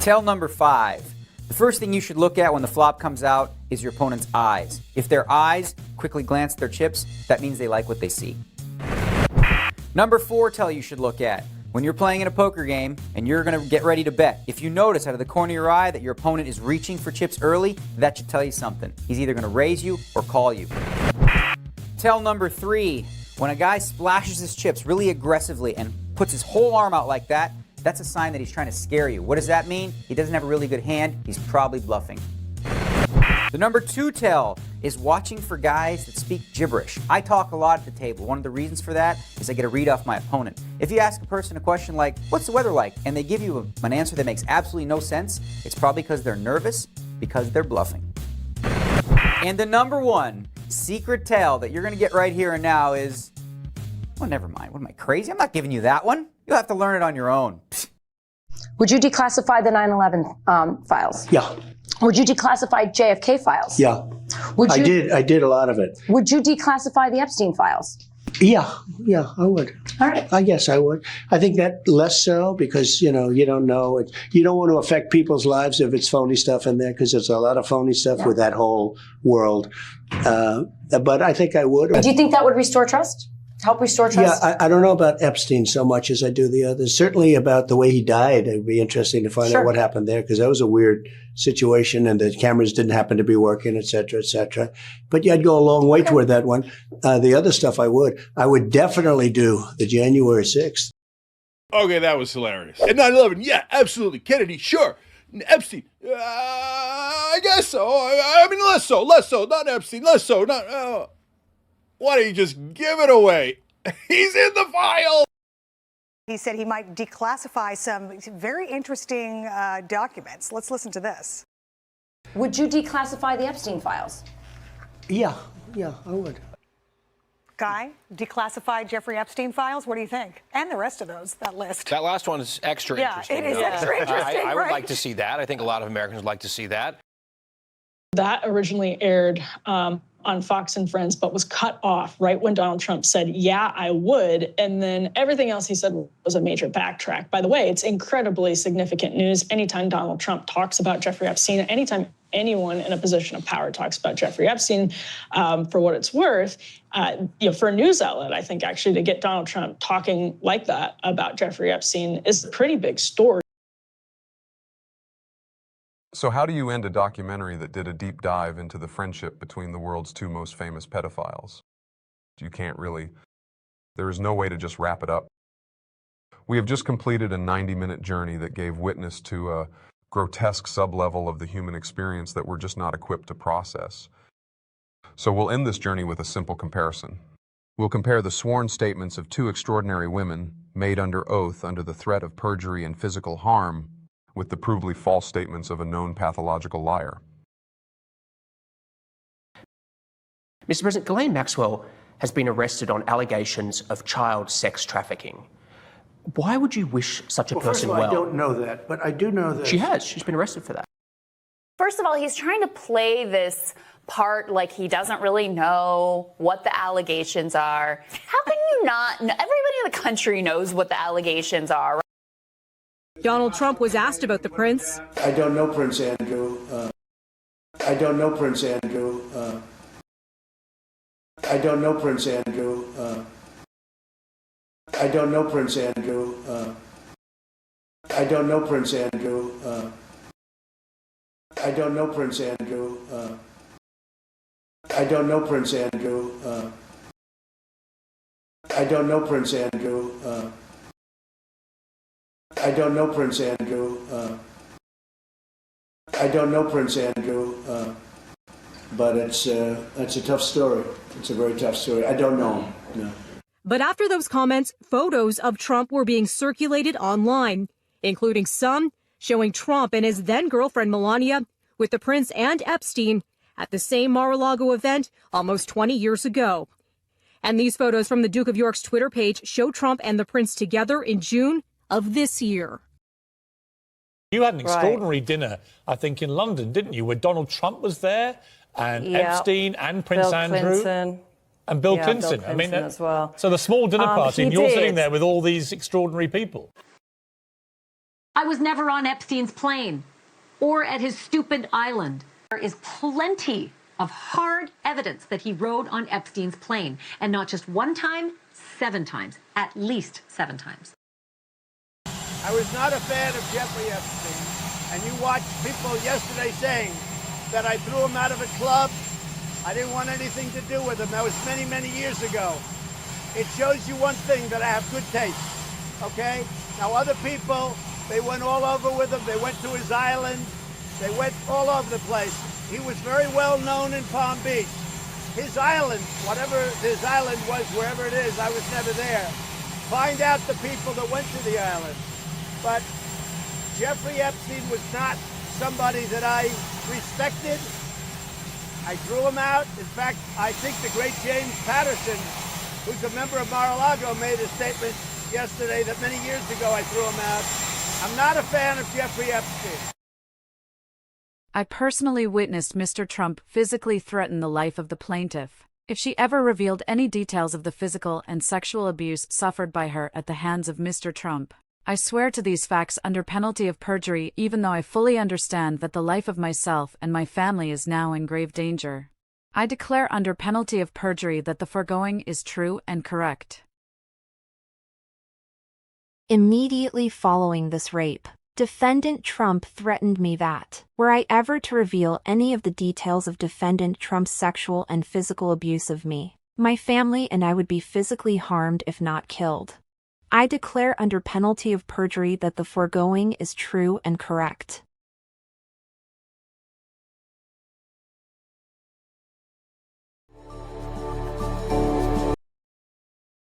Tell number 5. The first thing you should look at when the flop comes out is your opponent's eyes. If their eyes quickly glance at their chips, that means they like what they see. Number 4 tell you should look at. When you're playing in a poker game and you're going to get ready to bet, if you notice out of the corner of your eye that your opponent is reaching for chips early, that should tell you something. He's either going to raise you or call you. Tell number 3. When a guy splashes his chips really aggressively and puts his whole arm out like that, that's a sign that he's trying to scare you. What does that mean? He doesn't have a really good hand. He's probably bluffing. The number 2 tell is watching for guys that speak gibberish. I talk a lot at the table. One of the reasons for that is I get a read off my opponent. If you ask a person a question like, what's the weather like? And they give you an answer that makes absolutely no sense, it's probably because they're nervous, because they're bluffing. And the number 1 secret tell that you're going to get right here and now is, well, never mind. What am I, crazy? I'm not giving you that one. You'll have to learn it on your own. Would you declassify the 9/11 files? Yeah. Would you declassify JFK files? Yeah. I did a lot of it. Would you declassify the Epstein files? Yeah, I would. All right. I guess I would. I think that less so because, you don't know. You don't want to affect people's lives if it's phony stuff in there because there's a lot of phony stuff with that whole world. But I think I would. Do you think that would restore trust? Help restore trust? Yeah, I don't know about Epstein so much as I do the others. Certainly about the way he died. It would be interesting to find out what happened there because that was a weird situation and the cameras didn't happen to be working, et cetera, et cetera. But yeah, I'd go a long way toward that one. The other stuff I would definitely do the January 6th. Okay, that was hilarious. And 9/11, yeah, absolutely. Kennedy, sure. Epstein, I guess so. I mean, less so. Not Epstein, less so. Why don't you just give it away? He's in the file. He said he might declassify some very interesting documents. Let's listen to this. Would you declassify the Epstein files? Yeah, I would. Guy, declassify Jeffrey Epstein files? What do you think? And the rest of that list. That last one is extra interesting. Yeah, it is extra interesting, I would right? like to see that. I think a lot of Americans would like to see that. That originally aired on Fox and Friends, but was cut off right when Donald Trump said, yeah, I would. And then everything else he said was a major backtrack. By the way, it's incredibly significant news. Anytime Donald Trump talks about Jeffrey Epstein, anytime anyone in a position of power talks about Jeffrey Epstein, for what it's worth, for a news outlet, I think actually to get Donald Trump talking like that about Jeffrey Epstein is a pretty big story. So how do you end a documentary that did a deep dive into the friendship between the world's 2 most famous pedophiles? You can't really. There is no way to just wrap it up. We have just completed a 90-minute journey that gave witness to a grotesque sublevel of the human experience that we're just not equipped to process. So we'll end this journey with a simple comparison. We'll compare the sworn statements of 2 extraordinary women made under oath under the threat of perjury and physical harm with the provably false statements of a known pathological liar. Mr. President, Ghislaine Maxwell has been arrested on allegations of child sex trafficking. Why would you wish such a person well? First of all, I don't know that, but I do know that. She has. She's been arrested for that. First of all, he's trying to play this part like he doesn't really know what the allegations are. How can you not know? Everybody in the country knows what the allegations are. Donald Trump was asked about the prince. I don't know Prince Andrew. I don't know Prince Andrew. I don't know Prince Andrew. I don't know Prince Andrew. I don't know Prince Andrew. I don't know Prince Andrew. I don't know Prince Andrew. I don't know Prince Andrew. I don't know Prince Andrew. I don't know Prince Andrew. But it's a tough story. It's a very tough story. I don't know him. No. But after those comments, photos of Trump were being circulated online, including some showing Trump and his then-girlfriend Melania with the prince and Epstein at the same Mar-a-Lago event almost 20 years ago. And these photos from the Duke of York's Twitter page show Trump and the prince together in June of this year. You had an extraordinary dinner, I think, in London, didn't you, where Donald Trump was there, and Epstein and Prince Bill Andrew. Clinton. And Bill Yeah, Clinton. Bill Clinton as well. So the small dinner party, and you're did. sitting there with all these extraordinary people. I was never on Epstein's plane or at his stupid island. There is plenty of hard evidence that he rode on Epstein's plane, and not just one time, 7 times, at least 7 times. I was not a fan of Jeffrey Epstein, and you watched people yesterday saying that I threw him out of a club. I didn't want anything to do with him. That was many, many years ago. It shows you one thing, that I have good taste, okay? Now, other people, they went all over with him. They went to his island. They went all over the place. He was very well known in Palm Beach. His island, whatever his island was, wherever it is, I was never there. Find out the people that went to the island. But Jeffrey Epstein was not somebody that I respected. I threw him out. In fact, I think the great James Patterson, who's a member of Mar-a-Lago, made a statement yesterday that many years ago I threw him out. I'm not a fan of Jeffrey Epstein. I personally witnessed Mr. Trump physically threaten the life of the plaintiff. If she ever revealed any details of the physical and sexual abuse suffered by her at the hands of Mr. Trump, I swear to these facts under penalty of perjury, even though I fully understand that the life of myself and my family is now in grave danger. I declare under penalty of perjury that the foregoing is true and correct. Immediately following this rape, Defendant Trump threatened me that, were I ever to reveal any of the details of Defendant Trump's sexual and physical abuse of me, my family and I would be physically harmed if not killed. I declare under penalty of perjury that the foregoing is true and correct.